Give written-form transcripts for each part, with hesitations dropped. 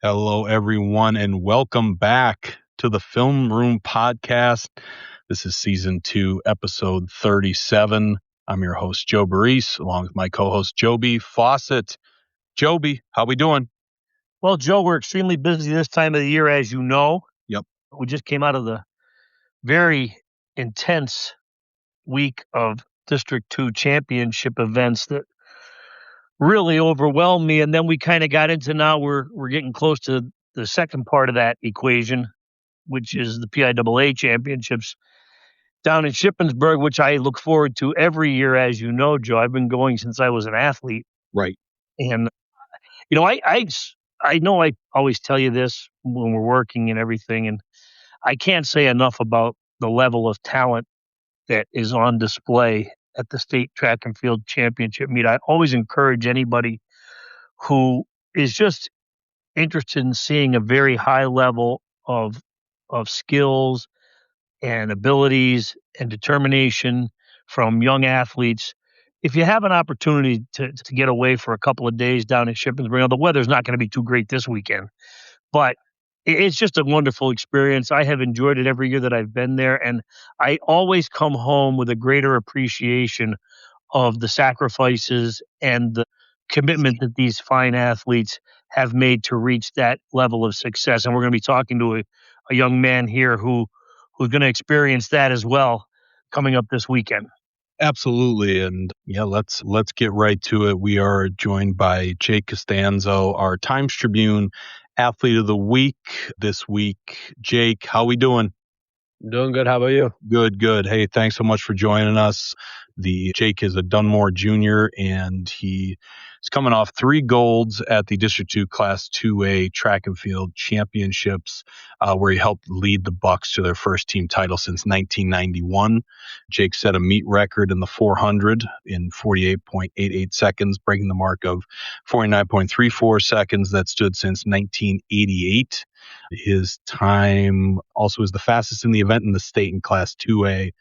Hello, everyone, and welcome back to the Film Room Podcast. This is Season 2, Episode 37. I'm your host, Joe Baress, along with my co-host, Joby Fawcett. Joby, how we doing? Well, Joe, we're extremely busy this time of the year, as you know. Yep. We just came out of the very intense week of District 2 championship events that really overwhelmed me. And then we kind of got into now we're getting close to the second part of that equation, which is the PIAA championships down in Shippensburg, which I look forward to every year, as you know, Joe. I've been going since I was an athlete. Right. And, you know, I know I always tell you this when we're working and everything, and I can't say enough about the level of talent that is on display at the state track and field championship meet. I always encourage anybody who is just interested in seeing a very high level of skills and abilities and determination from young athletes. If you have an opportunity to get away for a couple of days down in Shippensburg, the weather's not going to be too great this weekend, but it's just a wonderful experience. I have enjoyed it every year that I've been there, and I always come home with a greater appreciation of the sacrifices and the commitment that these fine athletes have made to reach that level of success. And we're going to be talking to a young man here who's going to experience that as well coming up this weekend. Absolutely. And yeah, let's get right to it. We are joined by Jake Costanzo, our Times-Tribune Athlete of the Week this week. Jake, how we doing? Doing good. How about you? Good. Hey, thanks so much for joining us. Jake is a Dunmore junior, and he is coming off 3 golds at the District 2 Class 2A track and field championships, where he helped lead the Bucks to their first team title since 1991. Jake set a meet record in the 400 in 48.88 seconds, breaking the mark of 49.34 seconds that stood since 1988. His time also is the fastest in the event in the state in Class 2A.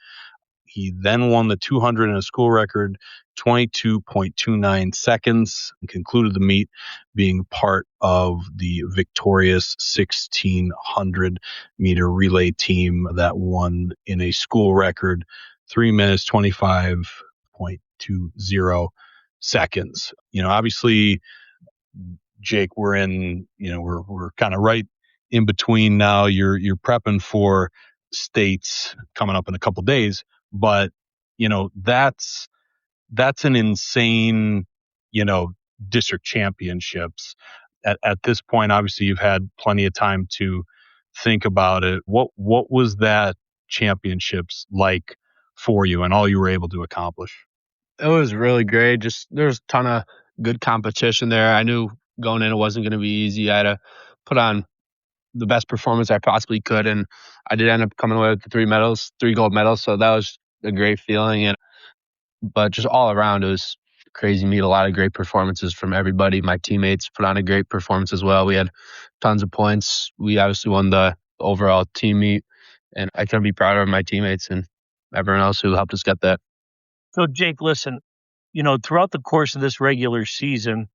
He then won the 200 in a school record, 22.29 seconds, and concluded the meet being part of the victorious 1,600 meter relay team that won in a school record 3 minutes 25.20 seconds. Obviously, Jake, we're kind of right in between now. You're prepping for states coming up in a couple days, but that's an insane district championships at this point. Obviously, you've had plenty of time to think about it. What was that championships like for you and all you were able to accomplish? It was really great. Just there's a ton of good competition there. I knew going in it wasn't going to be easy. I had to put on the best performance I possibly could, and I did end up coming away with the 3 gold medals. So that was a great feeling. But just all around, it was a crazy meet. A lot of great performances from everybody. My teammates put on a great performance as well. We had tons of points. We obviously won the overall team meet, and I couldn't be prouder of my teammates and everyone else who helped us get that. So, Jake, listen, throughout the course of this regular season,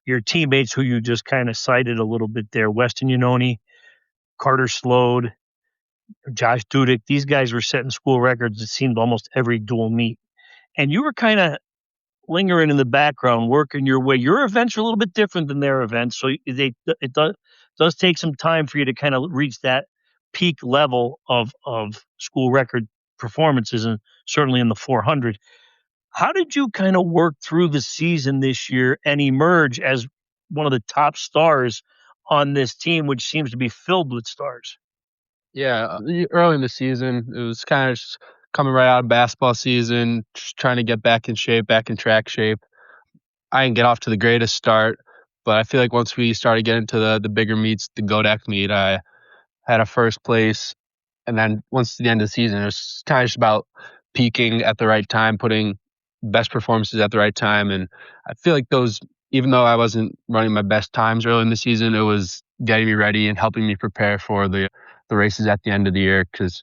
your teammates who you just kind of cited a little bit there, Weston Yanoni, Carter Slode, Josh Dudick, these guys were setting school records, it seemed, almost every dual meet. And you were kind of lingering in the background, working your way. Your events are a little bit different than their events, so it does take some time for you to kind of reach that peak level of school record performances, and certainly in the 400. How did you kind of work through the season this year and emerge as one of the top stars on this team, which seems to be filled with stars? Yeah, early in the season, it was kind of just coming right out of basketball season, just trying to get back in shape, back in track shape. I didn't get off to the greatest start, but I feel like once we started getting to the bigger meets, the Godak meet, I had a first place. And then once to the end of the season, it was kind of just about peaking at the right time, putting best performances at the right time. And I feel like those, even though I wasn't running my best times early in the season, it was getting me ready and helping me prepare for the races at the end of the year. Because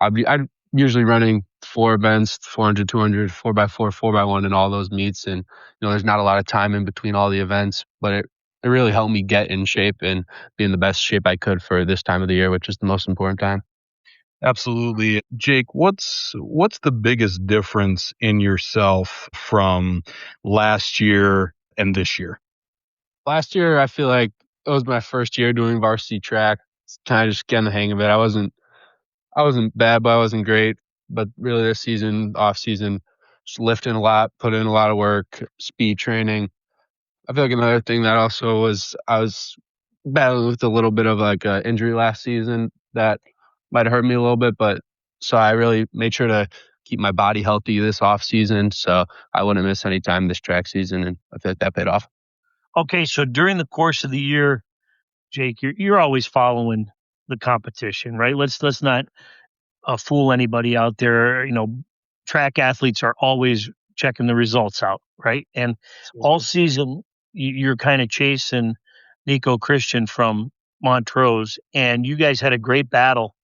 I'm usually running 4 events, 400, 200, 4x4, 4x1 in all those meets. And, there's not a lot of time in between all the events, but it really helped me get in shape and be in the best shape I could for this time of the year, which is the most important time. Absolutely. Jake, what's the biggest difference in yourself from last year and this year? Last year, I feel like it was my first year doing varsity track. Kind of just getting the hang of it. I wasn't bad, but I wasn't great. But really this season, off season, just lifting a lot, put in a lot of work, speed training. I feel like another thing that also was I was battling with a little bit of like an injury last season that might have hurt me a little bit, but so I really made sure to keep my body healthy this off season, so I wouldn't miss any time this track season, and I feel like that paid off. Okay, so during the course of the year, Jake, you're always following the competition, right? Let's not fool anybody out there. Track athletes are always checking the results out, right? And all season, you're kind of chasing Nico Christian from Montrose, and you guys had a great battle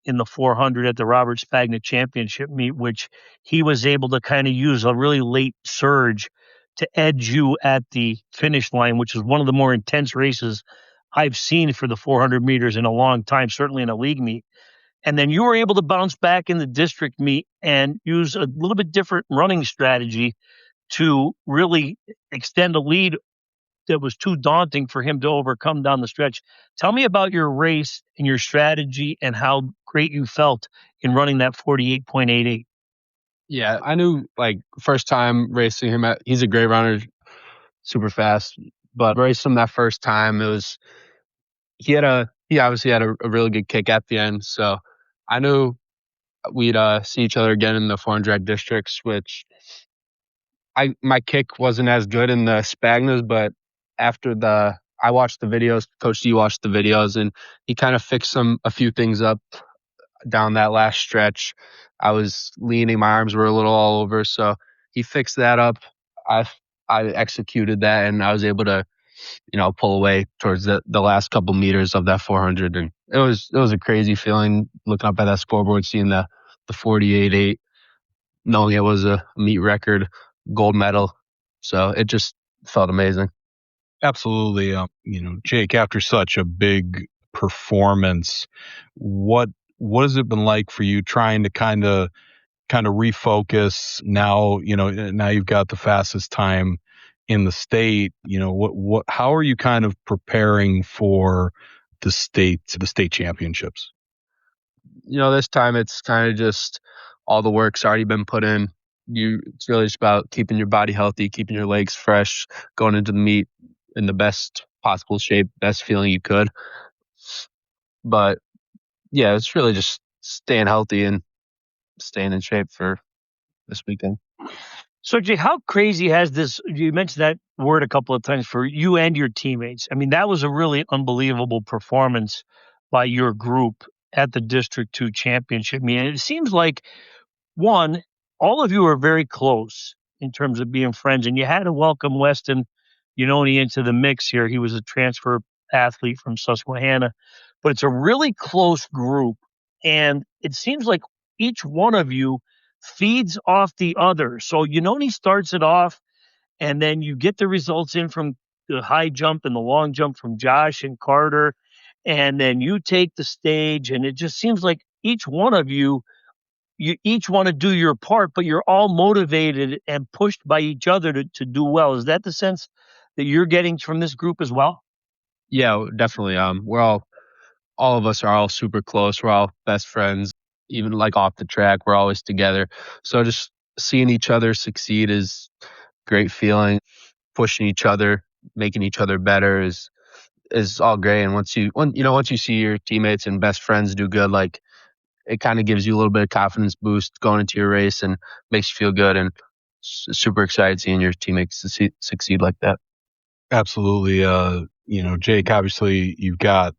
in the 400 at the Robert Spagna Championship meet, which he was able to kind of use a really late surge to edge you at the finish line, which is one of the more intense races I've seen for the 400 meters in a long time, certainly in a league meet. And then you were able to bounce back in the district meet and use a little bit different running strategy to really extend a lead that was too daunting for him to overcome down the stretch. Tell me about your race and your strategy and how great you felt in running that 48.88. Yeah, I knew like first time racing him. He's a great runner, super fast. But racing him that first time, he obviously had a really good kick at the end. So I knew we'd see each other again in the 400 drag districts, which my kick wasn't as good in the Spagnas, but I watched the videos, Coach D watched the videos, and he kind of fixed a few things up down that last stretch. I was leaning, my arms were a little all over, so he fixed that up. I executed that, and I was able to, pull away towards the last couple meters of that 400, and it was a crazy feeling looking up at that scoreboard, seeing the 48.8, knowing it was a meet record gold medal. So it just felt amazing. Absolutely. Jake, after such a big performance, what has it been like for you trying to kind of refocus now? Now you've got the fastest time in the state. How are you kind of preparing for the state championships? This time it's kind of just all the work's already been put in. It's really just about keeping your body healthy, keeping your legs fresh, going into the meet in the best possible shape, best feeling you could. But yeah, it's really just staying healthy and staying in shape for this weekend. So, Jay, how crazy has this? You mentioned that word a couple of times for you and your teammates. I mean, that was a really unbelievable performance by your group at the District 2 Championship. I mean, it seems like, one, all of you are very close in terms of being friends, and you had to welcome Weston Unoni into the mix here. He was a transfer athlete from Susquehanna, but it's a really close group, and it seems like each one of you feeds off the other. So Unoni starts it off, and then you get the results in from the high jump and the long jump from Josh and Carter, and then you take the stage, and it just seems like each one of you each want to do your part, but you're all motivated and pushed by each other to do well. Is that the sense that you're getting from this group as well? Yeah, definitely. We're all of us are all super close. We're all best friends, even like off the track. We're always together. So just seeing each other succeed is a great feeling. Pushing each other, making each other better is all great. And once you see your teammates and best friends do good, like it kind of gives you a little bit of confidence boost going into your race and makes you feel good, and super excited seeing your teammates succeed like that. Absolutely. Jake, obviously you've got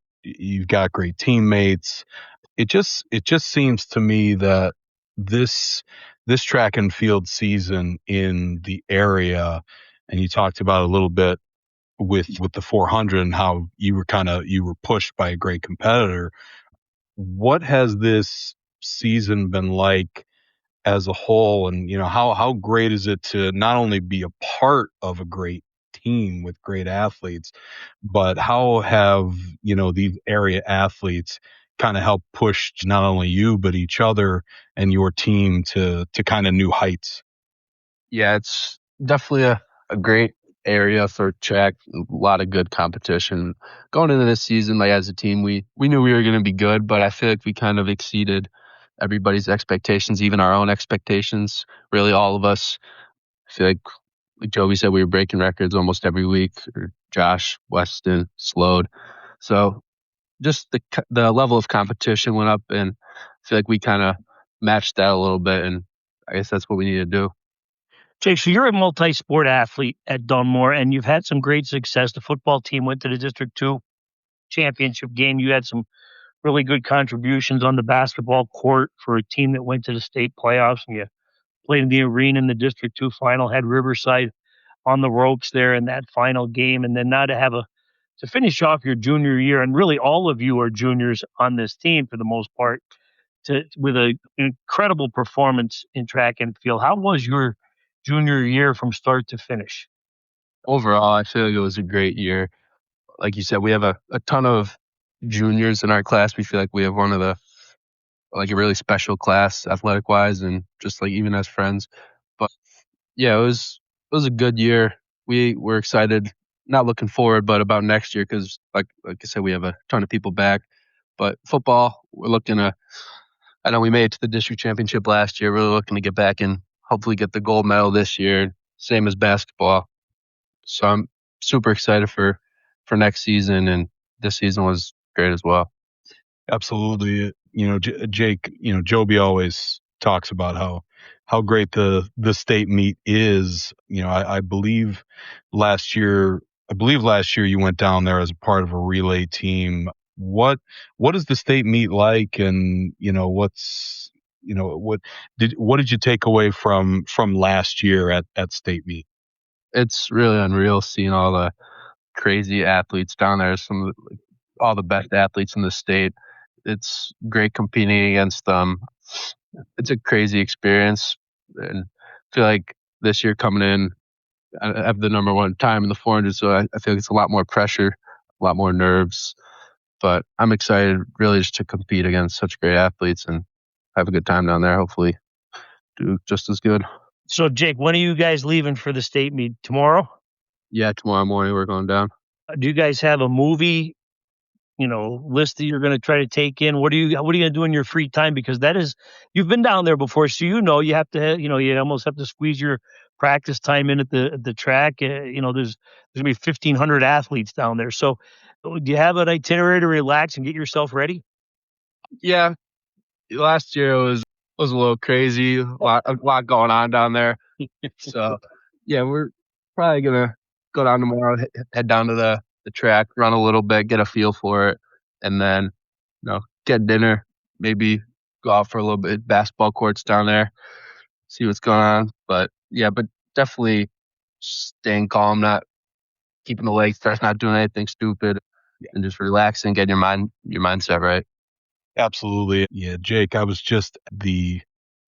great teammates. It just seems to me that this track and field season in the area, and you talked about a little bit with the 400 and how you were pushed by a great competitor. What has this season been like as a whole? And, how great is it to not only be a part of a great team with great athletes, but how have, these area athletes kind of helped push not only you, but each other and your team to kind of new heights? Yeah, it's definitely a great area for track. A lot of good competition going into this season. Like as a team, we knew we were going to be good, but I feel like we kind of exceeded everybody's expectations, even our own expectations. Really, all of us. I feel like Joby said, we were breaking records almost every week. Or Josh, Weston, Slode. So just the level of competition went up, and I feel like we kind of matched that a little bit, and I guess that's what we need to do. Jake, so you're a multi-sport athlete at Dunmore, and you've had some great success. The football team went to the District 2 championship game. You had some really good contributions on the basketball court for a team that went to the state playoffs, and you played in the arena in the District 2 final, had Riverside on the ropes there in that final game. And then now to finish off your junior year, and really all of you are juniors on this team for the most part, with an incredible performance in track and field. How was your junior year from start to finish? Overall, I feel like it was a great year. Like you said, we have a ton of juniors in our class. We feel like we have one of a really special class athletic wise, and just like even as friends. But yeah, it was a good year. We were excited, not looking forward, but about next year because like I said, we have a ton of people back. But football, we're looking to. I know we made it to the district championship last year. We're really looking to get back and hopefully get the gold medal this year. Same as basketball. So I'm super excited for next season, and this season was great as well. Absolutely. Jake, Joby always talks about how great the state meet is. I believe last year you went down there as a part of a relay team. What is the state meet like, and what did you take away from last year at state meet? It's really unreal seeing all the crazy athletes down there. All the best athletes in the state. It's great competing against them. It's a crazy experience, and I feel like this year coming in, I have the number one time in the 400, so I feel like it's a lot more pressure, a lot more nerves. But I'm excited, really, just to compete against such great athletes and have a good time down there. Hopefully, do just as good. So, Jake, when are you guys leaving for the state meet? Tomorrow? Yeah, tomorrow morning we're going down. Do you guys have a movie, list that you're going to try to take in? What are you going to do in your free time? Because you've been down there before, so you have to, you almost have to squeeze your practice time in at the track. There's gonna be 1,500 athletes down there. So, do you have an itinerary to relax and get yourself ready? Yeah, last year was a little crazy, a lot going on down there. So yeah, we're probably gonna go down tomorrow, head down to the track, run a little bit, get a feel for it, and then get dinner, maybe go out for a little bit, basketball courts down there, see what's going on. But yeah, but definitely staying calm, not keeping the legs fresh, not doing anything stupid, and just relaxing, getting your mindset right. Absolutely. Yeah, Jake, I was just at the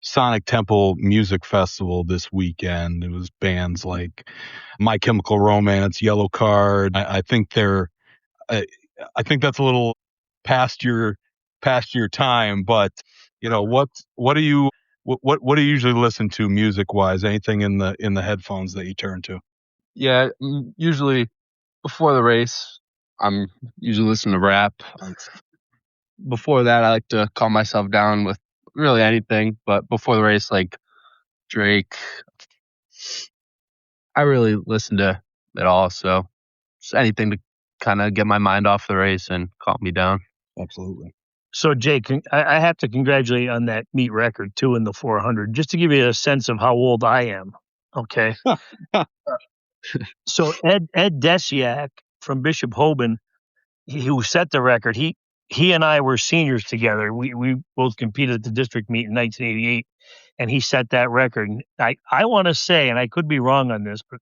Sonic Temple Music Festival this weekend. It was bands like My Chemical Romance, Yellow Card. I think I think that's a little past your time, but what do you usually listen to music wise? Anything in the headphones that you turn to? Yeah, usually before the race, I'm usually listening to rap. Before that, I like to calm myself down with really anything. But before the race, like Drake, I really listen to it all. So just anything to kind of get my mind off the race and calm me down. Absolutely. So, Jake, I have to congratulate you on that meet record too in the 400, just to give you a sense of how old I am. Okay. So Ed Desiak from Bishop Hoban, who set the record, he and I were seniors together. We both competed at the district meet in 1988, and he set that record. And I want to say, and I could be wrong on this, but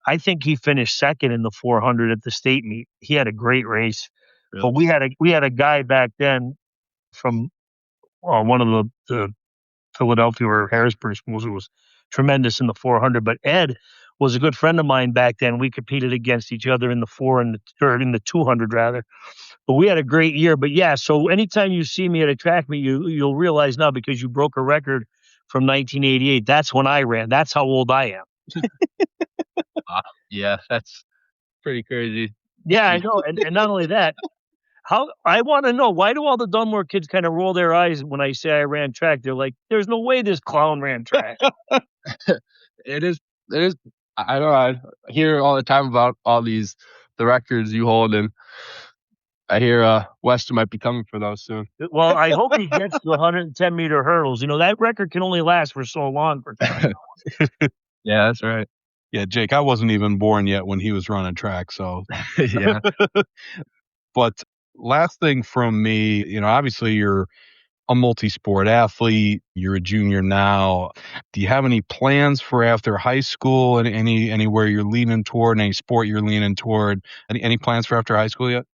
I think he finished second in the 400 at the state meet. He had a great race. Really? But we had a guy back then from one of the Philadelphia or Harrisburg schools who was tremendous in the 400. But Ed was a good friend of mine back then. We competed against each other in the 400 or in the 200 rather. But we had a great year. But yeah, so anytime you see me at a track meet, you'll realize now, because you broke a record from 1988. That's when I ran. That's how old I am. Yeah, that's pretty crazy. Yeah, I know. And not only that, I want to know, why do all the Dunmore kids kind of roll their eyes when I say I ran track? They're like, there's no way this clown ran track. It is. I know. I hear all the time about all the records you hold, and I hear Weston might be coming for those soon. Well, I hope he gets the 110-meter hurdles. That record can only last for so long. Yeah, that's right. Yeah, Jake, I wasn't even born yet when he was running track, so. Yeah. But last thing from me, obviously you're a multi-sport athlete. You're a junior now. Do you have any plans for after high school, and anywhere you're leaning toward, any sport you're leaning toward? Any plans for after high school yet?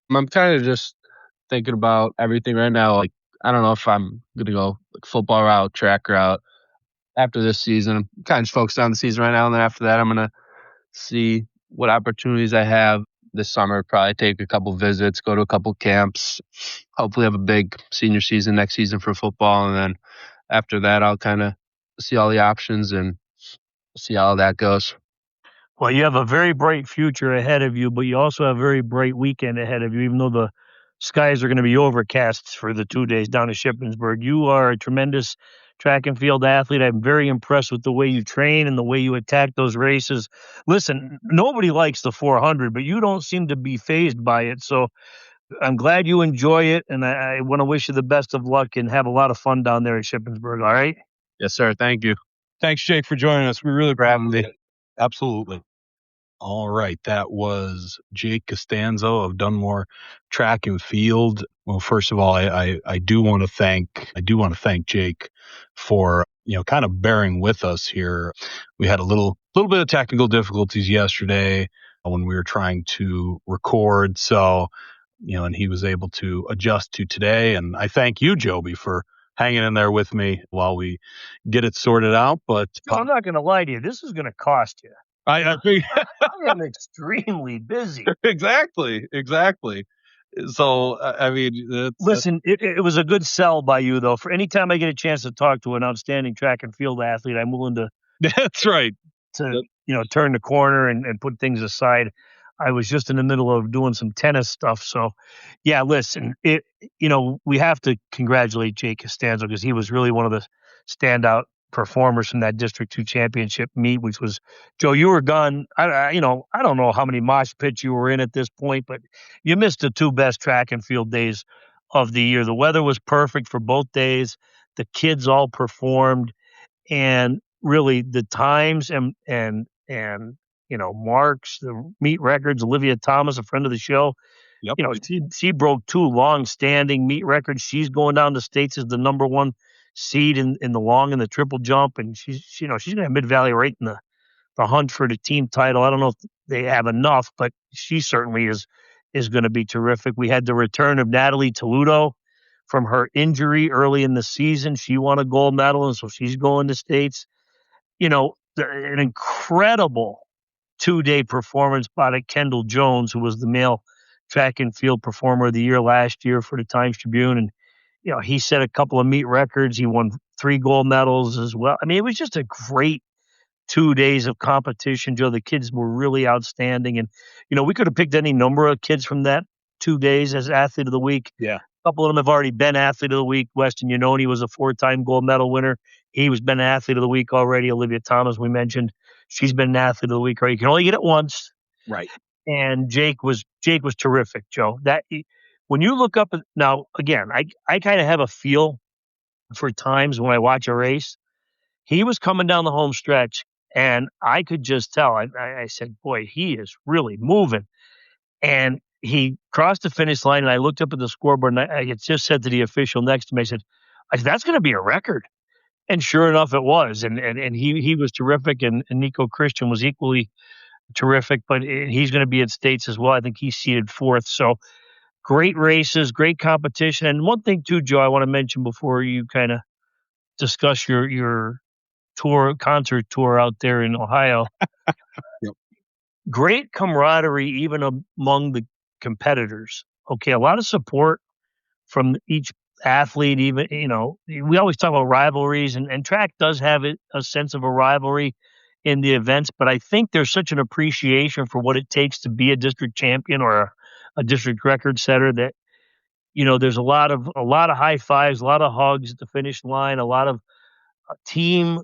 I'm kind of just thinking about everything right now. Like, I don't know if I'm going to go football route, track route after this season. I'm kind of just focused on the season right now. And then after that, I'm going to see what opportunities I have this summer. Probably take a couple visits, go to a couple camps, hopefully have a big senior season next season for football. And then after that, I'll kind of see all the options and see how that goes. Well, you have a very bright future ahead of you, but you also have a very bright weekend ahead of you, even though the skies are going to be overcast for the 2 days down to Shippensburg. You are a tremendous track and field athlete. I'm very impressed with the way you train and the way you attack those races. Listen, nobody likes the 400, but you don't seem to be fazed by it. So I'm glad you enjoy it, and I want to wish you the best of luck and have a lot of fun down there in Shippensburg, all right? Yes, sir. Thank you. Thanks, Jake, for joining us. We really appreciate it. Absolutely. All right. That was Jake Costanzo of Dunmore Track and Field. Well, first of all, I do want to thank Jake for, kind of bearing with us here. We had a little bit of technical difficulties yesterday when we were trying to record. So, and he was able to adjust to today. And I thank you, Joby, for hanging in there with me while we get it sorted out. But I'm not going to lie to you. This is going to cost you. I think I am extremely busy. Exactly. So, I mean, listen, it was a good sell by you, though. For any time I get a chance to talk to an outstanding track and field athlete, I'm willing to. That's right. To turn the corner and put things aside. I was just in the middle of doing some tennis stuff, so yeah. Listen, we have to congratulate Jake Costanzo, because he was really one of the standout performers from that District 2 championship meet, which was, Joe, you were gone. I don't know how many mosh pits you were in at this point, but you missed the 2 best track and field days of the year. The weather was perfect for both days. The kids all performed, and really the times and marks, the meet records. Olivia Thomas, a friend of the show, yep. She broke 2 long-standing meet records. She's going down to states as the number 1 seed in the long and the triple jump, and she's going to have Mid-Valley right in the hunt for the team title. I don't know if they have enough, but she certainly is going to be terrific. We had the return of Natalie Toludo from her injury early in the season. She won a gold medal, and so she's going to states. An incredible 2-day performance by Kendall Jones, who was the male track and field performer of the year last year for the Times-Tribune. And, he set a couple of meet records. He won 3 gold medals as well. I mean, it was just a great 2 days of competition, Joe. The kids were really outstanding. And, we could have picked any number of kids from that 2 days as athlete of the week. Yeah. A couple of them have already been athlete of the week. Weston Yanoni was a 4-time gold medal winner. He was been athlete of the week already. Olivia Thomas, we mentioned, she's been an athlete of the week. Right? You can only get it once. Right. And Jake was terrific, Joe. When you look up now, again, I kind of have a feel for times when I watch a race. He was coming down the home stretch, and I could just tell. I said, boy, he is really moving. And he crossed the finish line, and I looked up at the scoreboard, and I had just said to the official next to me, I said, that's going to be a record. And sure enough, it was. And he was terrific, and Nico Christian was equally terrific, but he's going to be at states as well. I think he's seated 4th. So great races, great competition. And one thing too, Joe, I want to mention before you kind of discuss your concert tour out there in Ohio. Yep. Great camaraderie even among the competitors. Okay, a lot of support from each athlete. Even we always talk about rivalries, and track does have a sense of a rivalry in the events. But I think there's such an appreciation for what it takes to be a district champion or a district record setter that there's a lot of high fives, a lot of hugs at the finish line, a lot of team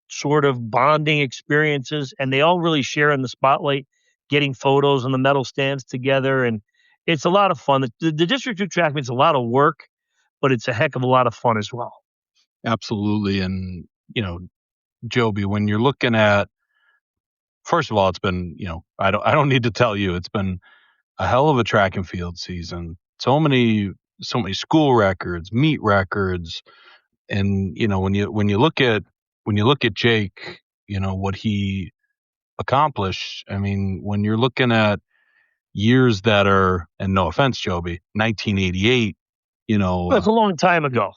sort of bonding experiences, and they all really share in the spotlight, getting photos on the medal stands together, and it's a lot of fun. The District 2 track means a lot of work, but it's a heck of a lot of fun as well. Absolutely. And, Joby, when you're looking at, first of all, it's been, I don't need to tell you, it's been a hell of a track and field season. So many school records, meet records. And, when you look at Jake, what he accomplished, I mean, when you're looking at years that are, and no offense, Joby, 1988, that's a long time ago.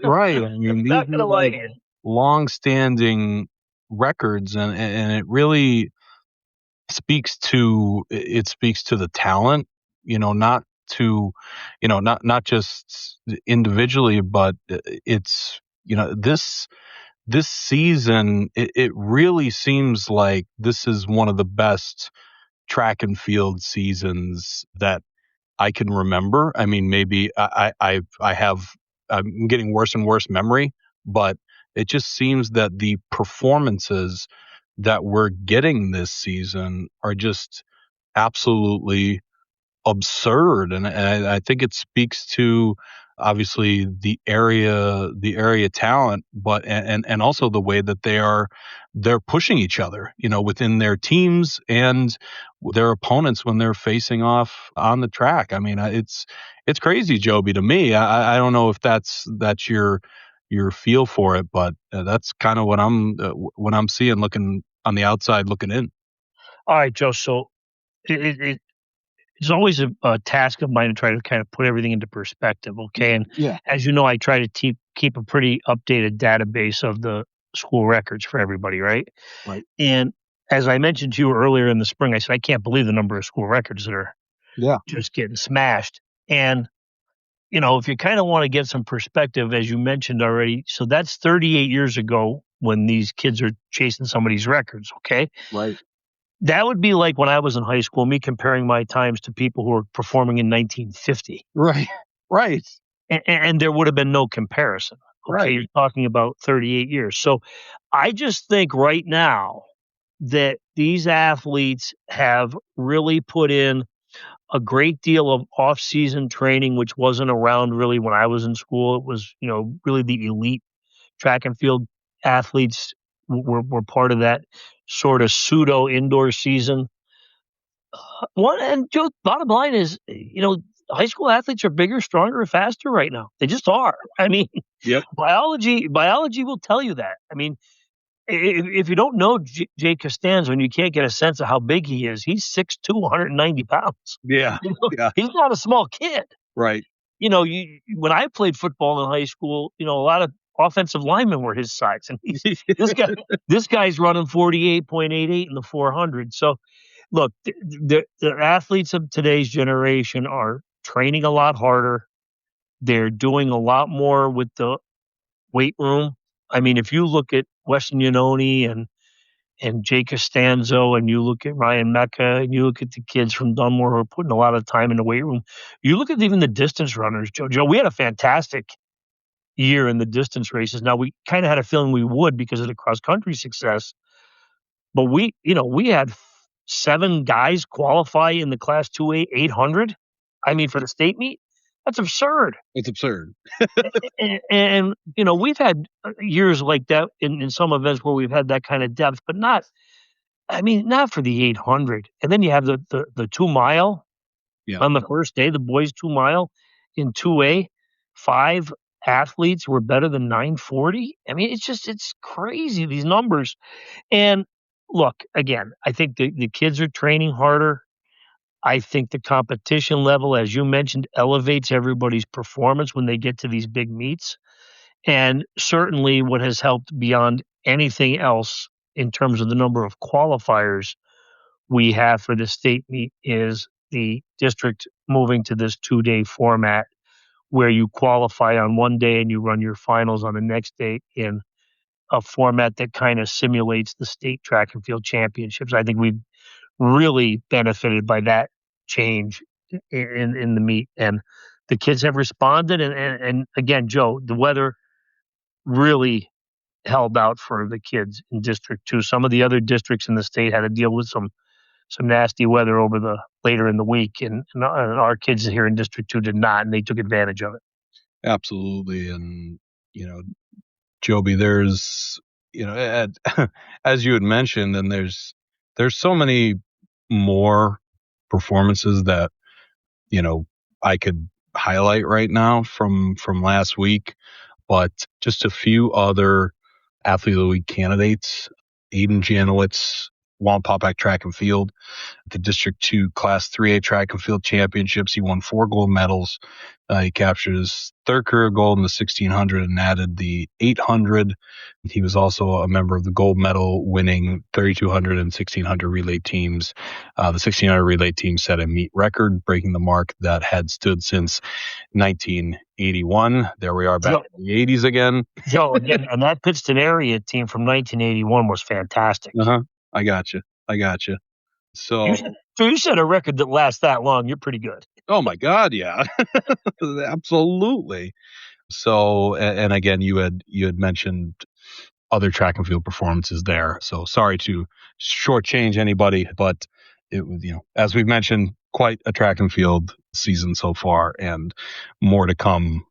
Right. I mean, these not gonna lie to you. long-standing records, and it really speaks to the talent, not to, not just individually, but it's, this season, it really seems like this is one of the best track and field seasons that I can remember. I mean, maybe I'm getting worse and worse memory, but it just seems that the performances that we're getting this season are just absolutely absurd. And I think it speaks to obviously the area talent, but and also the way that they're pushing each other, within their teams and their opponents when they're facing off on the track. I mean, it's crazy, Joby, to me. I don't know if that's your feel for it, but that's kind of what I'm seeing looking on the outside looking in. All right, Joe. So it's always a task of mine to try to kind of put everything into perspective, okay? And as you know, I try to keep a pretty updated database of the school records for everybody, right? Right. And as I mentioned to you earlier in the spring, I said, I can't believe the number of school records that are just getting smashed. And, if you kind of want to get some perspective, as you mentioned already, so that's 38 years ago when these kids are chasing somebody's records, okay? Right. That would be like when I was in high school, me comparing my times to people who were performing in 1950. Right. Right. And there would have been no comparison. Okay. Right. You're talking about 38 years. So I just think right now that these athletes have really put in a great deal of off-season training, which wasn't around really when I was in school. It was, really the elite track and field athletes were part of that sort of pseudo indoor season. And Joe, bottom line is, high school athletes are bigger, stronger, faster right now. They just are. I mean, biology will tell you that. I mean, if you don't know Jake Costanzo and you can't get a sense of how big he is, he's 6'2", 190 pounds. Yeah. He's not a small kid. Right. When I played football in high school, a lot of offensive linemen were his size, and this guy's running 48.88 in the 400. So, look, the athletes of today's generation are training a lot harder. They're doing a lot more with the weight room. I mean, if you look at Weston Yanoni and Jake Costanzo, and you look at Ryan Mecca, and you look at the kids from Dunmore who are putting a lot of time in the weight room, you look at even the distance runners, Joe, we had a fantastic year in the distance races. Now, we kind of had a feeling we would because of the cross-country success, but we had 7 guys qualify in the Class 2A 800. I mean, for the state meet, that's absurd. It's absurd. and we've had years like that in some events where we've had that kind of depth, but not for the 800. And then you have the 2 mile on the first day, the boys 2 mile in 2A, 5 athletes were better than 940. I mean, it's crazy, these numbers. And look, again, I think the kids are training harder. I think the competition level, as you mentioned, elevates everybody's performance when they get to these big meets. And certainly what has helped beyond anything else in terms of the number of qualifiers we have for the state meet is the district moving to this 2-day format where you qualify on one day and you run your finals on the next day in a format that kind of simulates the state track and field championships. I think we've really benefited by that change in the meet, and the kids have responded. And again, Joe, the weather really held out for the kids in District 2. Some of the other districts in the state had to deal with some nasty weather over the later in the week, and our kids here in District 2 did not, and they took advantage of it. Absolutely. And, Joby, there's, as you had mentioned, and there's so many more performances that, I could highlight right now from last week, but just a few other Athlete of the Week candidates. Aiden Janowitz, Wallenpaupack Track and Field, the District 2 Class 3A Track and Field Championships. He won 4 gold medals. He captured his third career gold in the 1600 and added the 800. He was also a member of the gold medal winning 3200 and 1600 relay teams. The 1600 relay team set a meet record, breaking the mark that had stood since 1981. There we are back in the 80s again. Joe, again, and that Pittston area team from 1981 was fantastic. I got you. So you set a record that lasts that long. You're pretty good. Oh my God, yeah, absolutely. So, and again, you had mentioned other track and field performances there. So sorry to shortchange anybody, but it was, as we've mentioned, quite a track and field season so far, and more to coming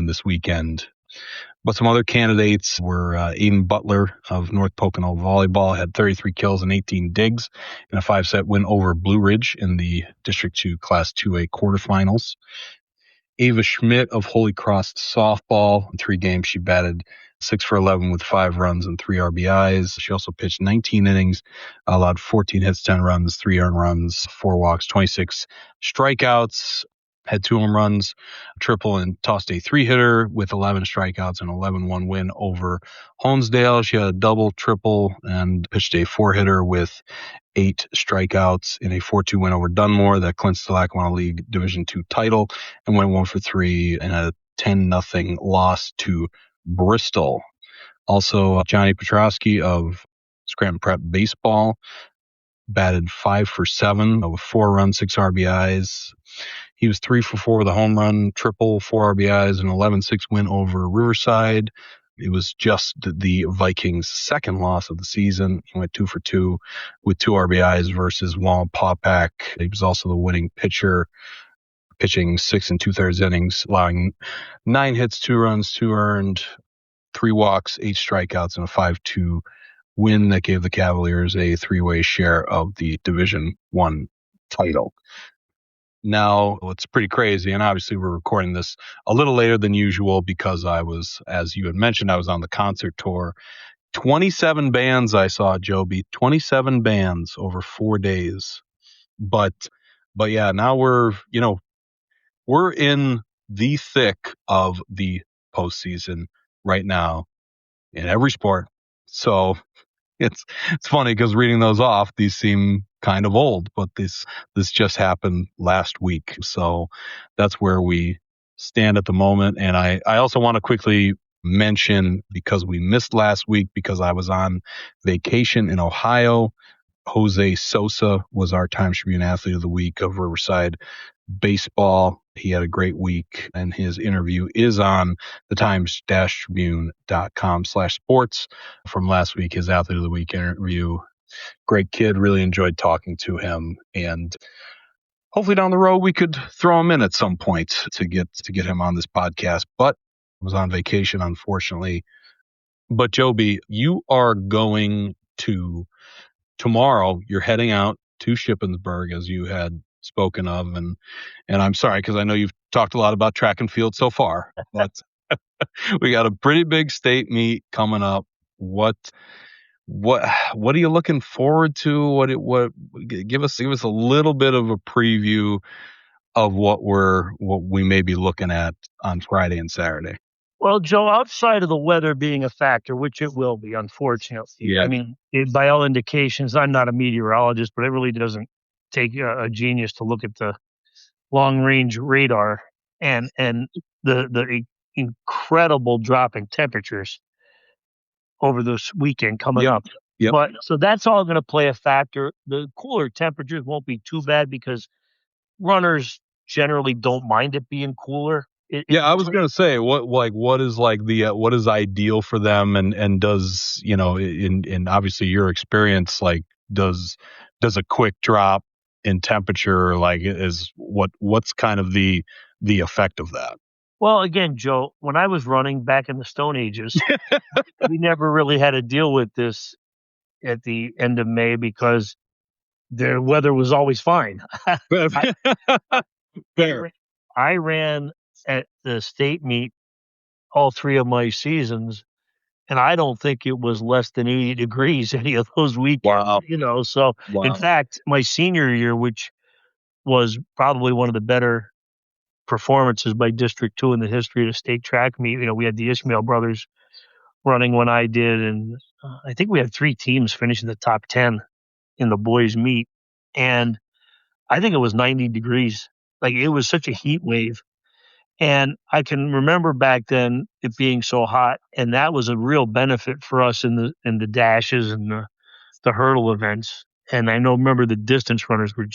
this weekend. But some other candidates were Aiden Butler of North Pocono Volleyball, had 33 kills and 18 digs in a 5-set win over Blue Ridge in the District 2 Class 2A quarterfinals. Ava Schmidt of Holy Cross Softball, in 3 games she batted 6 for 11 with 5 runs and 3 RBIs. She also pitched 19 innings, allowed 14 hits, 10 runs, 3 earned runs, 4 walks, 26 strikeouts. Had 2 home runs, triple, and tossed a 3-hitter with 11 strikeouts and 11-1 win over Honesdale. She had a double, triple, and pitched a 4-hitter with 8 strikeouts in a 4-2 win over Dunmore that clinched the Lackawanna League Division II title, and went 1 for 3 in a 10-0 loss to Bristol. Also, Johnny Petrowski of Scranton Prep Baseball batted 5 for 7 with 4 runs, 6 RBIs. He was 3 for 4 with a home run, triple, 4 RBIs, and 11-6 win over Riverside. It was just the Vikings' second loss of the season. He went 2 for 2 with 2 RBIs versus Wallenpaupack. He was also the winning pitcher, pitching 6 2/3 innings, allowing 9 hits, 2 runs, 2 earned, 3 walks, 8 strikeouts, and a 5-2 win that gave the Cavaliers a 3-way share of the Division I title. Now, it's pretty crazy, and obviously we're recording this a little later than usual because I was, as you had mentioned, I was on the concert tour. 27 bands I saw, Joby. 27 bands over 4 days. But yeah, now we're in the thick of the postseason right now in every sport. So it's funny because reading those off, these seem kind of old, but this just happened last week. So that's where we stand at the moment. And I also want to quickly mention, because we missed last week because I was on vacation in Ohio, Jose Sosa was our Times-Tribune Athlete of the Week of Riverside Baseball. He had a great week, and his interview is on the Times-Tribune.com/sports from last week, his Athlete of the Week interview. Great kid, really enjoyed talking to him, and hopefully down the road we could throw him in at some point to get him on this podcast, but I was on vacation, unfortunately. But Joby, you are going to tomorrow, you're heading out to Shippensburg, as you had spoken of, and I'm sorry because I know you've talked a lot about track and field so far, but we got a pretty big state meet coming up. What are you looking forward to? What give us a little bit of a preview of what we may be looking at on Friday and Saturday. Well, Joe, outside of the weather being a factor, which it will be, unfortunately. Yeah. I mean, by all indications, I'm not a meteorologist, but it really doesn't take a genius to look at the long range radar and the incredible drop in temperatures over this weekend coming up. Yep. But so that's all going to play a factor. The cooler temperatures won't be too bad because runners generally don't mind it being cooler. I was gonna say what is what is ideal for them, and does in obviously your experience, like does a quick drop in temperature is what's kind of the effect of that? Well, again, Joe, when I was running back in the Stone Ages, we never really had to deal with this at the end of May because the weather was always fine. Fair. I ran at the state meet all 3 of my seasons, and I don't think it was less than 80 degrees any of those weekends. Wow. So Wow. in fact, my senior year, which was probably one of the better performances by District 2 in the history of the state track meet, we had the Ishmael brothers running when I did, and I think we had 3 teams finish in the top 10 in the boys meet, and I think it was 90 degrees. Like, it was such a heat wave. And I can remember back then it being so hot, and that was a real benefit for us in the dashes and the hurdle events. And I remember the distance runners were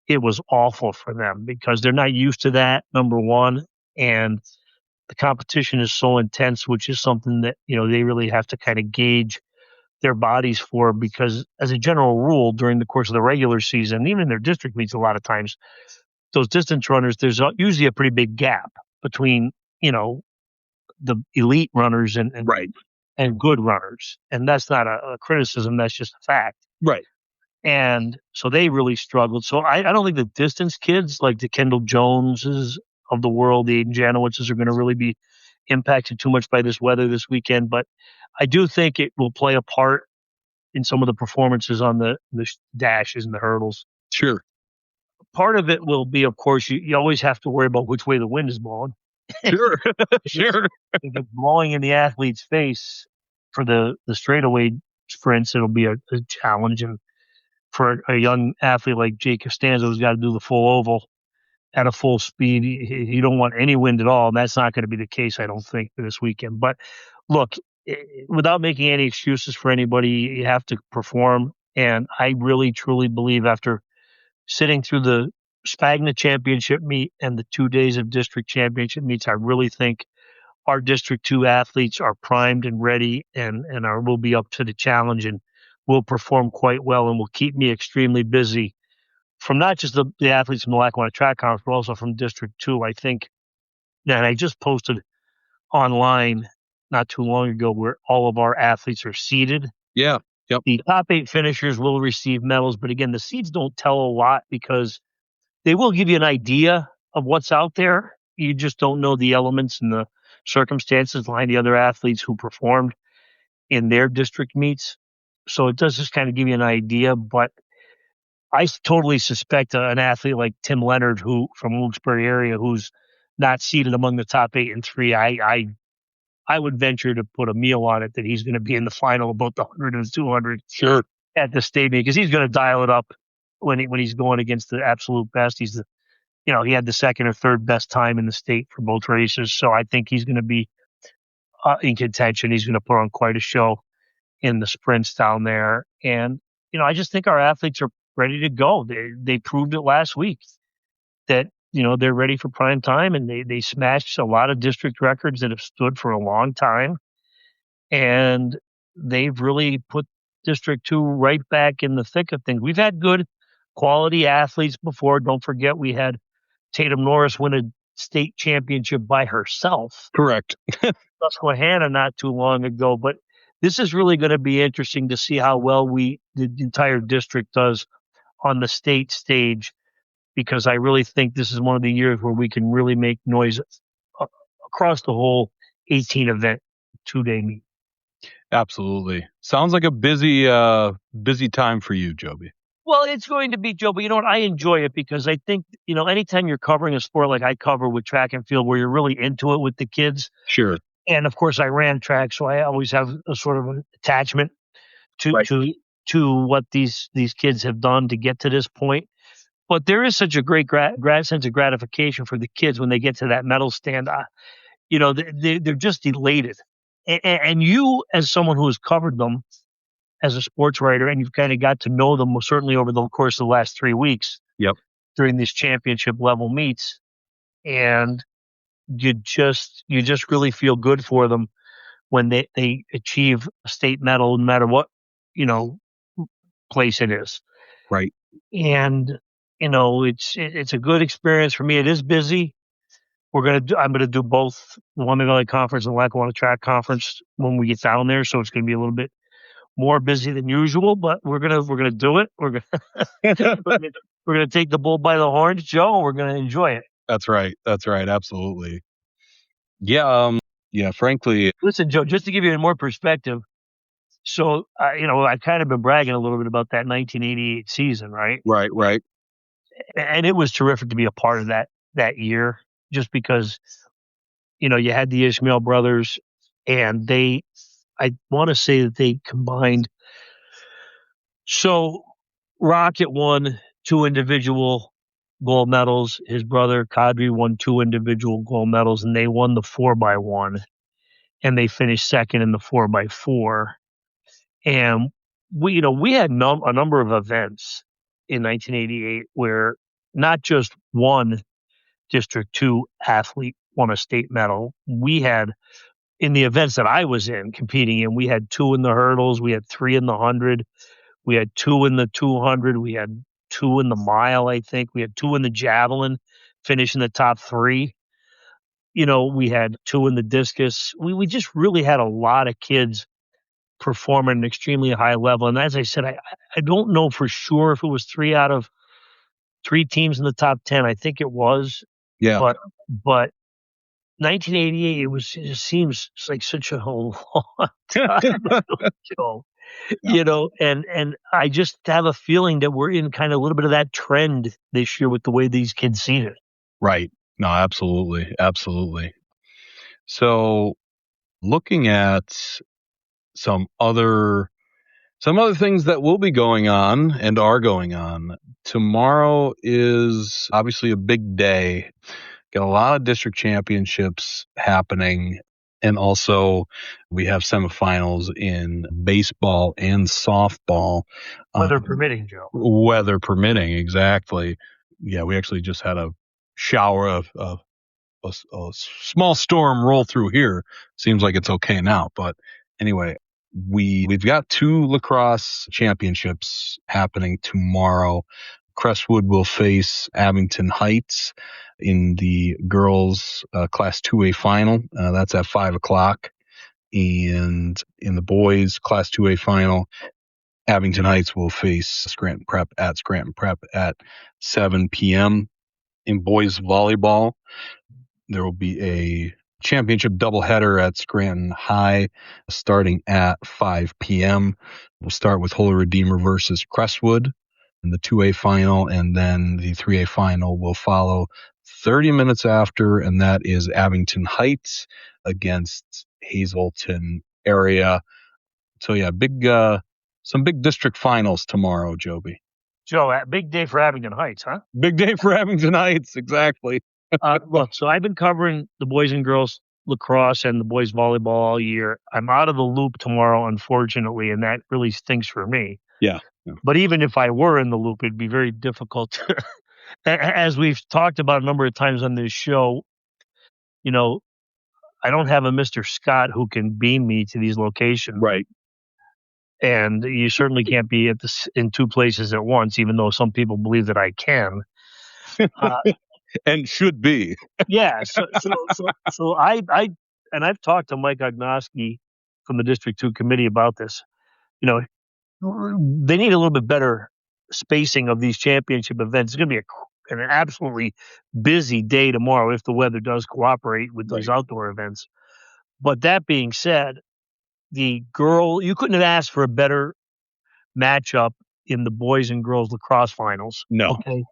it was awful for them because they're not used to that, number one, and the competition is so intense, which is something that they really have to kind of gauge their bodies for, because as a general rule during the course of the regular season, even in their district meets, a lot of times those distance runners, there's usually a pretty big gap between the elite runners and Right. and good runners, and that's not a criticism, that's just a fact. Right. And so they really struggled. So I don't think the distance kids like the Kendall Joneses of the world, the Aiden Janowitzes, are going to really be impacted too much by this weather this weekend. But I do think it will play a part in some of the performances on the dashes and the hurdles. Sure. Part of it will be, of course, you always have to worry about which way the wind is blowing. Sure. Sure. If it's blowing in the athlete's face for the straightaway sprints, it'll be a challenge. And for a young athlete like Jake Costanzo, who's got to do the full oval at a full speed, you don't want any wind at all. And that's not going to be the case, I don't think, for this weekend. But look, without making any excuses for anybody, you have to perform. And I really, truly believe, after sitting through the Spagna championship meet and the 2 days of district championship meets, I really think our District 2 athletes are primed and ready and will be up to the challenge and will perform quite well and will keep me extremely busy from not just the athletes from the Lackawanna Track Conference, but also from District 2. I think, and I just posted online not too long ago where all of our athletes are seeded. Yeah. Yep. The top 8 finishers will receive medals, but again, the seeds don't tell a lot because they will give you an idea of what's out there. You just don't know the elements and the circumstances behind the other athletes who performed in their district meets. So it does just kind of give you an idea, but I totally suspect an athlete like Tim Leonard, who from Wilkes-Barre area, who's not seated among the top 8 and 3, I would venture to put a meal on it that he's going to be in the final, about the 100 and 200. Sure. At the state meet, because he's going to dial it up when he's going against the absolute best. He's he had the second or third best time in the state for both races, so I think he's going to be in contention. He's going to put on quite a show in the sprints down there, and I just think our athletes are ready to go. They proved it last week that they're ready for prime time, and they smashed a lot of district records that have stood for a long time, and they've really put District 2 right back in the thick of things. We've had good quality athletes before. Don't forget we had Tatum Norris win a state championship by herself. Correct. Susquehanna not too long ago. But this is really going to be interesting to see how well the entire district does on the state stage, because I really think this is one of the years where we can really make noise across the whole 18 event 2-day meet. Absolutely. Sounds like a busy time for you, Joby. Well, it's going to be, Joe, but you know what? I enjoy it because I think, anytime you're covering a sport like I cover with track and field, where you're really into it with the kids. Sure. And of course, I ran track, so I always have a sort of an attachment to Right. to what these kids have done to get to this point. But there is such a great sense of gratification for the kids when they get to that medal stand. They're just elated. And you, as someone who has covered them as a sports writer, and you've kind of got to know them certainly over the course of the last 3 weeks. Yep. During these championship level meets, and you just really feel good for them when they achieve a state medal, no matter what place it is. Right. And it's a good experience for me. It is busy. I'm gonna do both the Wami Valley Conference and the Lackawanna Track Conference when we get down there, so it's gonna be a little bit more busy than usual, but we're gonna do it. We're gonna take the bull by the horns, Joe, and we're gonna enjoy it. That's right. Absolutely. Yeah. Frankly, Listen, Joe, just to give you more perspective. So, I've kind of been bragging a little bit about that 1988 season, right? Right. And it was terrific to be a part of that year, just because, you had the Ishmael brothers, and I want to say that they combined. So Rocket won 2 individual gold medals. His brother Kadri won 2 individual gold medals, and they won the 4x1, and they finished second in the 4x4. And we had a number of events in 1988 where not just one District 2 athlete won a state medal. We had, in the events that I was competing in, we had 2 in the hurdles, we had 3 in the 100, we had 2 in the 200, we had 2 in the mile, I think. We had 2 in the javelin, finishing the top 3. We had 2 in the discus. We just really had a lot of kids perform at an extremely high level. And as I said, I don't know for sure if it was 3 out of 3 teams in the top 10. I think it was. yeah. But 1988, it just seems like such a long time ago, and I just have a feeling that we're in kind of a little bit of that trend this year with the way these kids see it. Right. No, absolutely. So, looking at some other things that will be going on and are going on. Tomorrow is obviously a big day. Got a lot of district championships happening. And also we have semifinals in baseball and softball. Weather permitting, Joe. Weather permitting, exactly. Yeah, we actually just had a shower of a small storm roll through here. Seems like it's okay now. But anyway, we've got 2 lacrosse championships happening tomorrow. Crestwood will face Abington Heights in the girls Class 2A final. That's at 5:00. And in the boys Class 2A final, Abington Heights will face Scranton Prep at 7 p.m. In boys volleyball, there will be a championship doubleheader at Scranton High starting at 5 p.m. We'll start with Holy Redeemer versus Crestwood in the 2A final, and then the 3A final will follow 30 minutes after, and that is Abington Heights against Hazleton area. So yeah, some big district finals tomorrow, Joby. Joe, big day for Abington Heights, huh? Big day for Abington Heights, exactly. Look, so I've been covering the boys and girls lacrosse and the boys volleyball all year. I'm out of the loop tomorrow, unfortunately, and that really stinks for me. Yeah. But even if I were in the loop, it'd be very difficult to, as we've talked about a number of times on this show, I don't have a Mr. Scott who can beam me to these locations. Right. And you certainly can't be in 2 places at once, even though some people believe that I can. And should be. Yeah. So I've talked to Mike Ognoski from the District 2 committee about this. They need a little bit better spacing of these championship events. It's going to be an absolutely busy day tomorrow if the weather does cooperate with those outdoor events. But that being said, you couldn't have asked for a better matchup in the boys and girls lacrosse finals. No. Okay.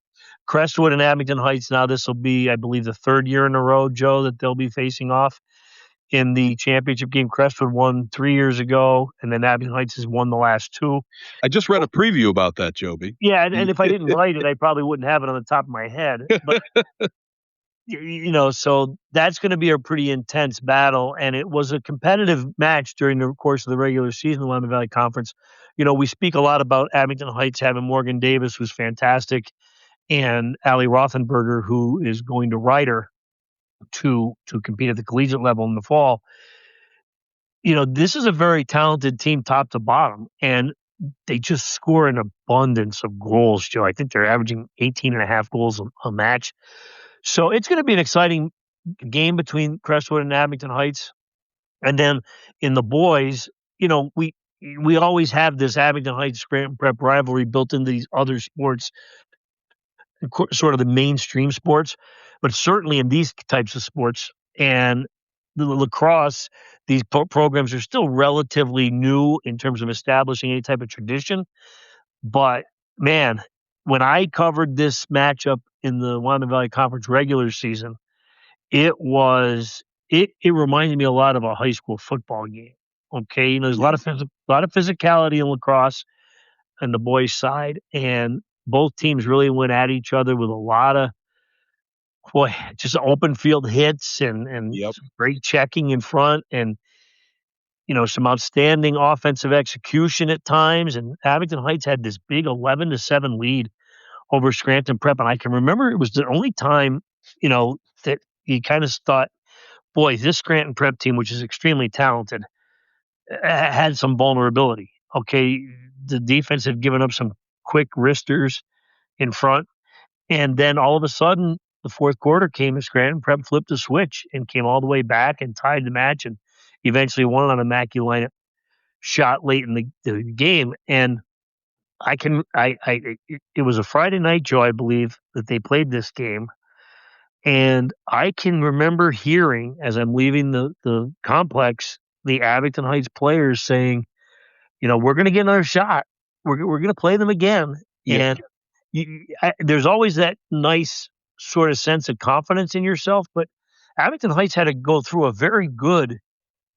Crestwood and Abington Heights. Now this will be, I believe, the third year in a row, Joe, that they'll be facing off in the championship game. Crestwood won 3 years ago, and then Abington Heights has won the last 2. I just read a preview about that, Joby. Yeah, and if I didn't write it, I probably wouldn't have it on the top of my head. But so that's going to be a pretty intense battle, and it was a competitive match during the course of the regular season, the Willamette Valley Conference. We speak a lot about Abington Heights having Morgan Davis, who's fantastic, and Allie Rothenberger, who is going to Ryder to compete at the collegiate level in the fall. This is a very talented team top to bottom, and they just score an abundance of goals, Joe. I think they're averaging 18.5 goals a match. So it's going to be an exciting game between Crestwood and Abington Heights. And then in the boys, we always have this Abington Heights Scranton Prep rivalry built into these other sports, sort of the mainstream sports, but certainly in these types of sports and the lacrosse, these programs are still relatively new in terms of establishing any type of tradition. But man, when I covered this matchup in the Willamette Valley Conference regular season, it reminded me a lot of a high school football game. Okay, there's a lot of physicality in lacrosse on the boys' side, and both teams really went at each other with a lot of just open field hits and some great checking in front, and some outstanding offensive execution at times. And Abington Heights had this big 11-7 lead over Scranton Prep, and I can remember it was the only time that you kind of thought, boy, this Scranton Prep team, which is extremely talented, had some vulnerability. Okay, the defense had given up some quick wristers in front, and then all of a sudden the fourth quarter came and Scranton Prep flipped a switch and came all the way back and tied the match and eventually won on a Immaculate shot late in the game. And it was a Friday night, Joe, I believe, that they played this game. And I can remember hearing, as I'm leaving the complex, the Abington Heights players saying, we're going to get another shot. We're going to play them again. Yeah. And there's always that nice sort of sense of confidence in yourself. But Abington Heights had to go through a very good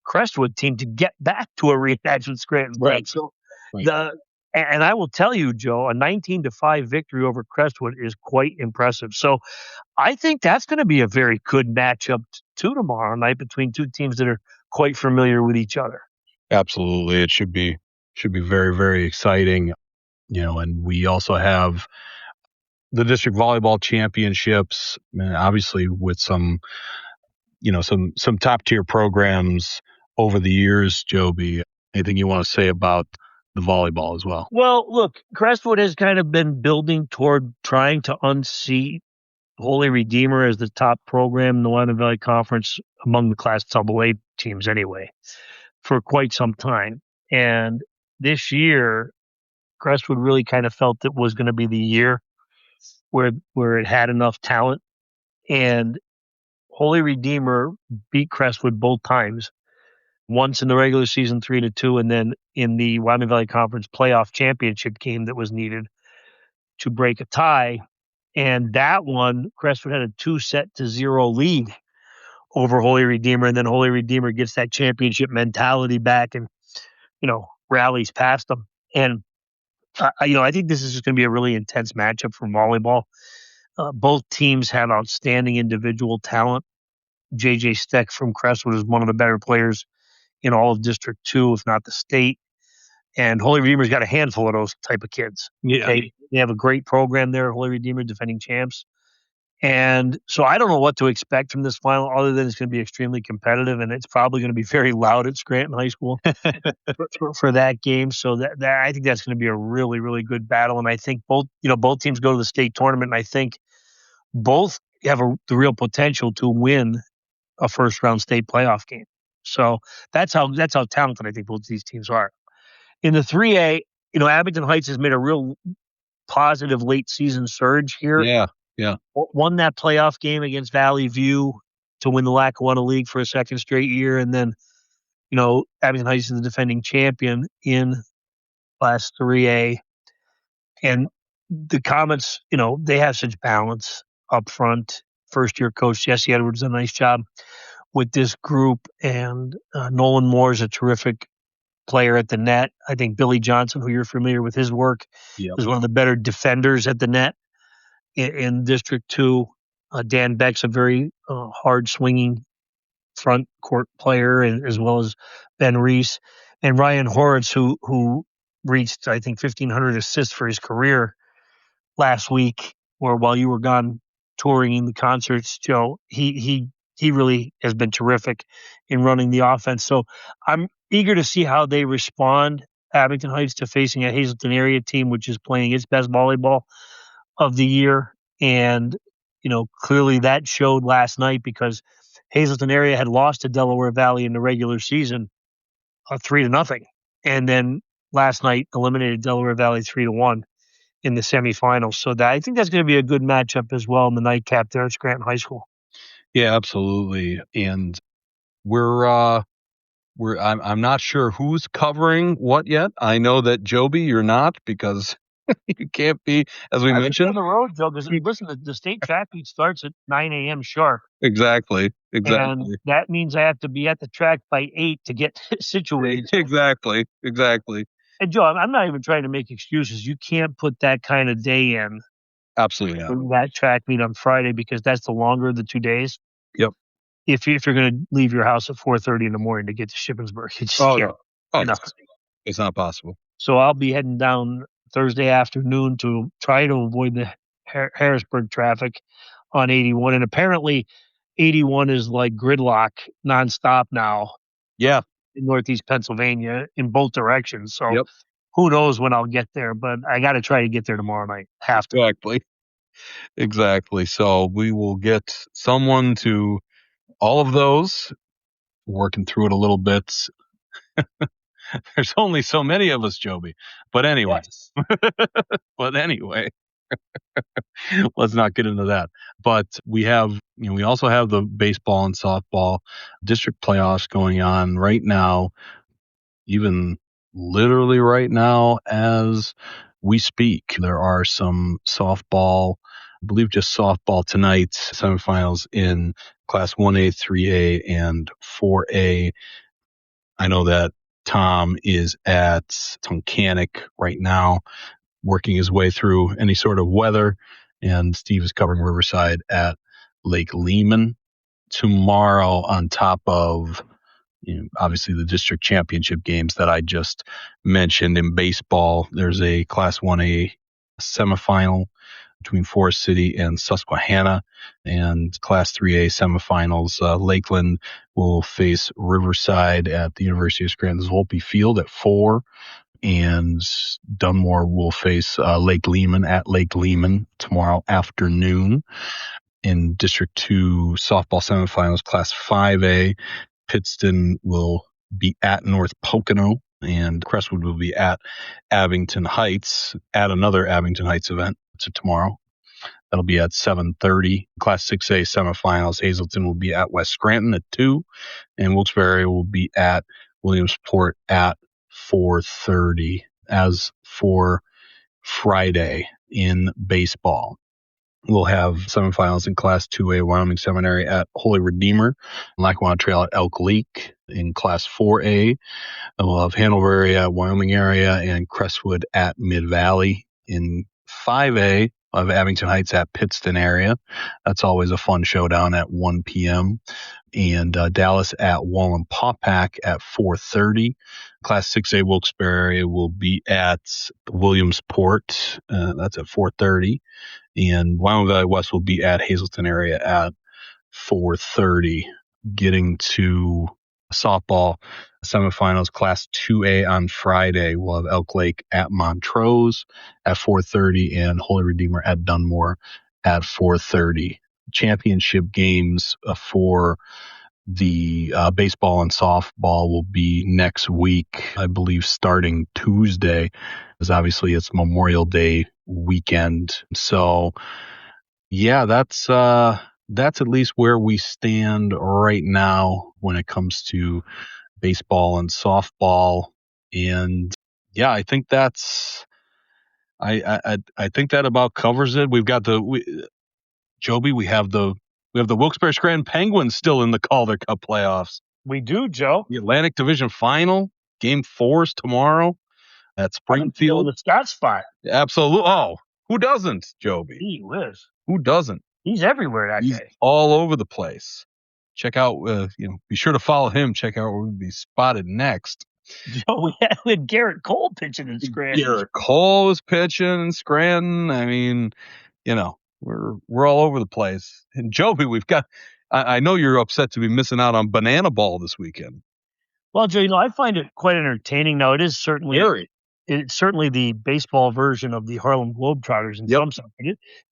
Crestwood team to get back to a rematch with Scranton. Right. So and I will tell you, Joe, a 19-5 victory over Crestwood is quite impressive. So I think that's going to be a very good matchup too tomorrow night between two teams that are quite familiar with each other. Absolutely. It should be very, very exciting. And we also have the district volleyball championships, and obviously with some top tier programs over the years. Joby, anything you want to say about the volleyball as well? Well, look, Crestwood has kind of been building toward trying to unseat Holy Redeemer as the top program in the Willamette Valley Conference among the Class AA teams anyway, for quite some time. And this year, Crestwood really kind of felt it was going to be the year where it had enough talent. And Holy Redeemer beat Crestwood both times, once in the regular season 3-2, and then in the Willamette Valley Conference playoff championship game that was needed to break a tie. And that one, Crestwood had a 2-0 lead over Holy Redeemer, and then Holy Redeemer gets that championship mentality back and, rallies past them. And, I think this is just going to be a really intense matchup for volleyball. Both teams have outstanding individual talent. J.J. Steck from Crestwood is one of the better players in all of District 2, if not the state. And Holy Redeemer's got a handful of those type of kids. Yeah. Okay? They have a great program there, Holy Redeemer, defending champs. And so I don't know what to expect from this final other than it's going to be extremely competitive, and it's probably going to be very loud at Scranton High School for that game. So that I think that's going to be a really, really good battle. And I think both teams go to the state tournament, and I think both have the real potential to win a first round state playoff game. So that's how talented I think both these teams are. In the 3A, Abington Heights has made a real positive late season surge here. Yeah. Won that playoff game against Valley View to win the Lackawanna League for a second straight year. And then, Abington Heights is the defending champion in Class 3A. And the Comets, they have such balance up front. First-year coach Jesse Edwards did a nice job with this group, and Nolan Moore is a terrific player at the net. I think Billy Johnson, who you're familiar with his work, is one of the better defenders at the net in District 2. Dan Beck's a very hard-swinging front court player, and as well as Ben Reese. And Ryan Horitz, who reached, I think, 1,500 assists for his career last week, or while you were gone touring in the concerts, Joe, he really has been terrific in running the offense. So I'm eager to see how they respond, Abington Heights, to facing a Hazleton area team, which is playing its best volleyball of the year. And, clearly that showed last night, because Hazleton area had lost to Delaware Valley in the regular season 3-0. And then last night eliminated Delaware Valley 3-1 in the semifinals. So I think that's going to be a good matchup as well in the nightcap there at Scranton High School. Yeah, absolutely. And I'm not sure who's covering what yet. I know that Joby, you're not, because you can't be, as we mentioned. On the road, Joe, because listen, the state track meet starts at 9 a.m. sharp. Exactly. And that means I have to be at the track by 8 to get situated. Exactly. And Joe, I'm not even trying to make excuses. You can't put that kind of day in. Absolutely not. That track meet on Friday, because that's the longer of the 2 days. Yep. If you're going to leave your house at 4:30 in the morning to get to Shippensburg, you just can't. No. It's not possible. So I'll be heading down Thursday afternoon to try to avoid the Harrisburg traffic on 81. And apparently 81 is like gridlock nonstop now. Yeah. In Northeast Pennsylvania in both directions. So who knows when I'll get there, but I got to try to get there tomorrow night. Have to. Exactly. So we will get someone to all of those, working through it a little bit. There's only so many of us, Joby. But anyway. Let's not get into that. But we also have the baseball and softball district playoffs going on right now, even literally right now as we speak. There are some softball, I believe just softball tonight, semifinals in Class 1A, 3A, and 4A. I know that Tom is at Tunkhannock right now, working his way through any sort of weather, and Steve is covering Riverside at Lake Lehman tomorrow, on top of obviously the district championship games that I just mentioned. In baseball, there's a Class 1A semifinal between Forest City and Susquehanna, and Class 3A semifinals. Lakeland will face Riverside at the University of Scranton's Volpe Field at 4. And Dunmore will face Lake Lehman at Lake Lehman tomorrow afternoon. In District 2 softball semifinals, Class 5A, Pittston will be at North Pocono, and Crestwood will be at Abington Heights at another Abington Heights event. So tomorrow, that'll be at 7:30. Class 6A semifinals, Hazleton will be at West Scranton at 2, and Wilkes-Barre will be at Williamsport at 4:30. As for Friday in baseball, we'll have semifinals in Class 2A, Wyoming Seminary at Holy Redeemer, Lackawanna Trail at Elk Lake. In Class 4A, we'll have Hanover area, Wyoming area, and Crestwood at Mid-Valley. In 5A, we'll have Abington Heights at Pittston area. That's always a fun showdown at 1 p.m. And Dallas at Wallenpaupack at 4:30. Class 6A Wilkes-Barre area will be at Williamsport. That's at 4:30. And Wyoming Valley West will be at Hazleton area at 4:30. Getting to softball semifinals, Class 2A on Friday, we'll have Elk Lake at Montrose at 4:30 and Holy Redeemer at Dunmore at 4:30. Championship games for the baseball and softball will be next week, I believe, starting Tuesday, because obviously it's Memorial Day weekend. So, yeah, that's at least where we stand right now when it comes to baseball and softball. And yeah, I think that's I think that about covers it. We've got Joby. We have the Wilkes-Barre Scranton Penguins still in the Calder Cup playoffs. We do, Joe. The Atlantic Division Final, Game 4 is tomorrow at Springfield. The Scott spot. Absolutely. Oh, who doesn't, Joby? Gee whiz. Who doesn't? He's everywhere He's day. all over the place. Check out, be sure to follow him. Check out where we'll be spotted next. Joe, we had Garrett Cole pitching in Scranton. Garrett Cole is pitching in Scranton. I mean, we're all over the place. And Joby, we've got. I know you're upset to be missing out on Banana Ball this weekend. Well, Joe, I find it quite entertaining. Now, it is certainly it's certainly the baseball version of the Harlem Globetrotters in some sense.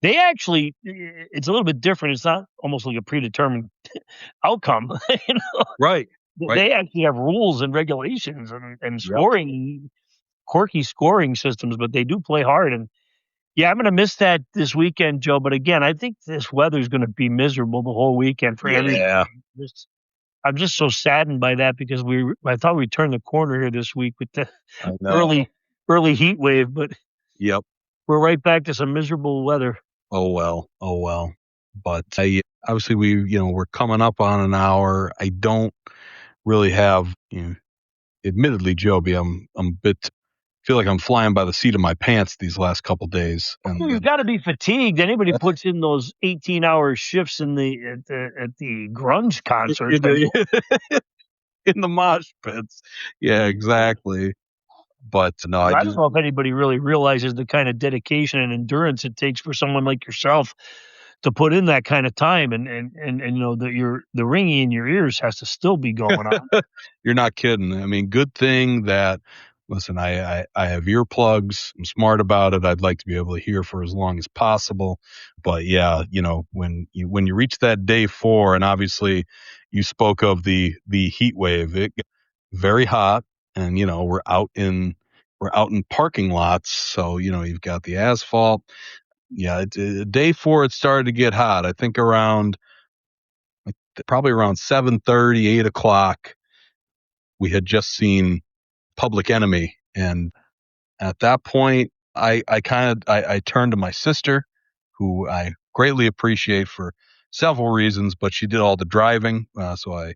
They actually, it's a little bit different. It's not almost like a predetermined outcome. Right. They actually have rules and regulations and scoring, quirky scoring systems, but they do play hard. And yeah, I'm going to miss that this weekend, Joe. But again, I think this weather is going to be miserable the whole weekend for everyone. Yeah. I'm just so saddened by that because I thought we turned the corner here this week with the early heat wave, but we're right back to some miserable weather. Oh well. But obviously we're coming up on an hour. I don't really have, admittedly, Joby, I'm a bit feel like I'm flying by the seat of my pants these last couple days. And you've got to be fatigued. Anybody puts in those 18-hour shifts at the grunge concert in the mosh pits. Yeah, exactly. But no, I don't know if anybody really realizes the kind of dedication and endurance it takes for someone like yourself to put in that kind of time, and that the ringing in your ears has to still be going on. You're not kidding. I mean, good thing that. Listen, I have earplugs. I'm smart about it. I'd like to be able to hear for as long as possible. But yeah, when you reach that day 4, and obviously you spoke of the heat wave, it got very hot, and we're out in parking lots, so you've got the asphalt. Yeah, day 4 it started to get hot. I think probably around 7:30, 8 o'clock, we had just seen Public Enemy, and at that point I turned to my sister, who I greatly appreciate for several reasons, but she did all the driving, so I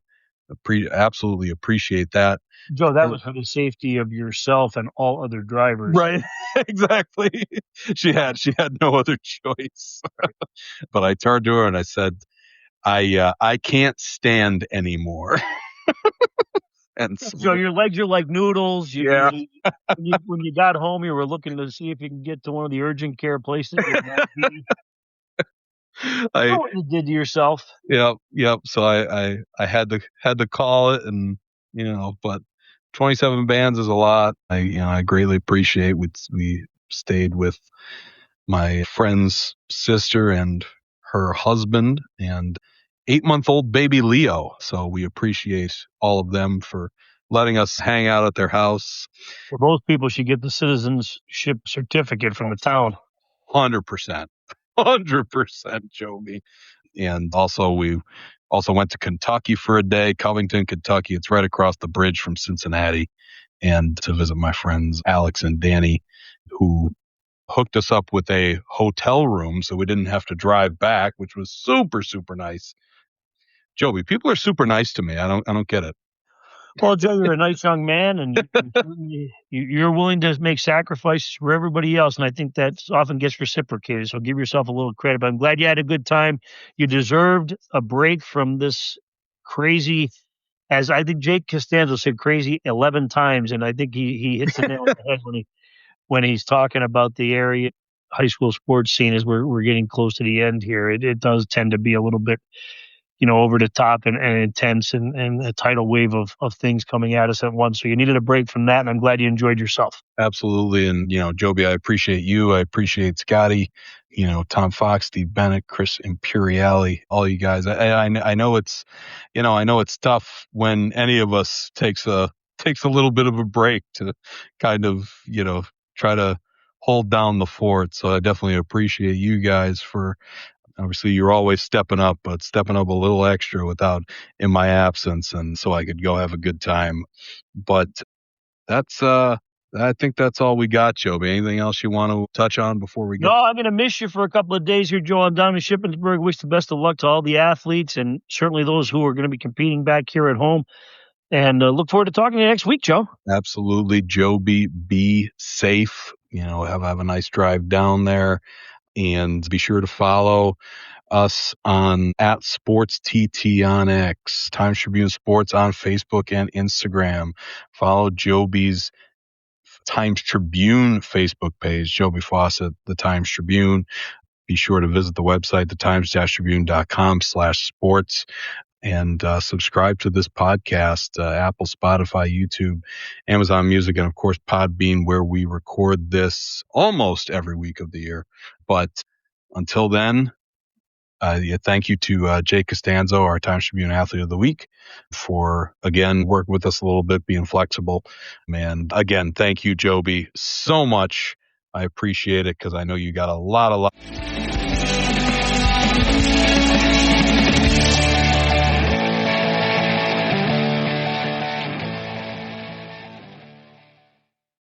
absolutely appreciate that. Joe, that was for the safety of yourself and all other drivers, right? Exactly. She had no other choice. But I turned to her and I said, I can't stand anymore. And so your legs are like noodles. When you got home, you were looking to see if you can get to one of the urgent care places. What you did to yourself. Yep. So I had to call it, and but 27 bands is a lot. I greatly appreciate. We stayed with my friend's sister and her husband and 8-month-old baby Leo. So we appreciate all of them for letting us hang out at their house. Well, those people should get the citizenship certificate from the town. 100%, Joby. And also we went to Kentucky for a day, Covington, Kentucky. It's right across the bridge from Cincinnati, and to visit my friends Alex and Danny, who hooked us up with a hotel room so we didn't have to drive back, which was super, super nice. Joby, people are super nice to me. I don't get it. Well, Joe, you're a nice young man, and you're willing to make sacrifices for everybody else, and I think that often gets reciprocated. So give yourself a little credit. But I'm glad you had a good time. You deserved a break from this crazy, as I think Jake Costanzo said, crazy 11 times, and I think he hits the nail on the head when he's talking about the area high school sports scene as we're getting close to the end here. It does tend to be a little bit, over the top and intense and a tidal wave of things coming at us at once. So you needed a break from that, and I'm glad you enjoyed yourself. Absolutely. And, Joby, I appreciate you. I appreciate Scotty, Tom Fox, Steve Bennett, Chris Imperiali, all you guys. I know it's, I know it's tough when any of us takes a little bit of a break to kind of, try to hold down the fort. So I definitely appreciate you guys for, obviously you're always stepping up, but stepping up a little extra in my absence, and so I could go have a good time. But that's I think that's all we got, Joby. Anything else you want to touch on before we go? No, I'm going to miss you for a couple of days here, Joe. I'm down in Shippensburg. Wish the best of luck to all the athletes and certainly those who are going to be competing back here at home. And look forward to talking to you next week, Joe. Absolutely, Joby. Be safe. Have a nice drive down there, and be sure to follow us on @SportsTT on X, Times-Tribune Sports on Facebook and Instagram. Follow Joby's Times-Tribune Facebook page, Joby Fawcett, the Times-Tribune. Be sure to visit the website, thetimes-tribune.com/sports, and subscribe to this podcast, Apple, Spotify, YouTube, Amazon Music, and of course Podbean, where we record this almost every week of the year. But until then, thank you to Jake Costanzo, our Times-Tribune Athlete of the Week, for, again, working with us a little bit, being flexible. And again, thank you, Joby, so much. I appreciate it because I know you got a lot.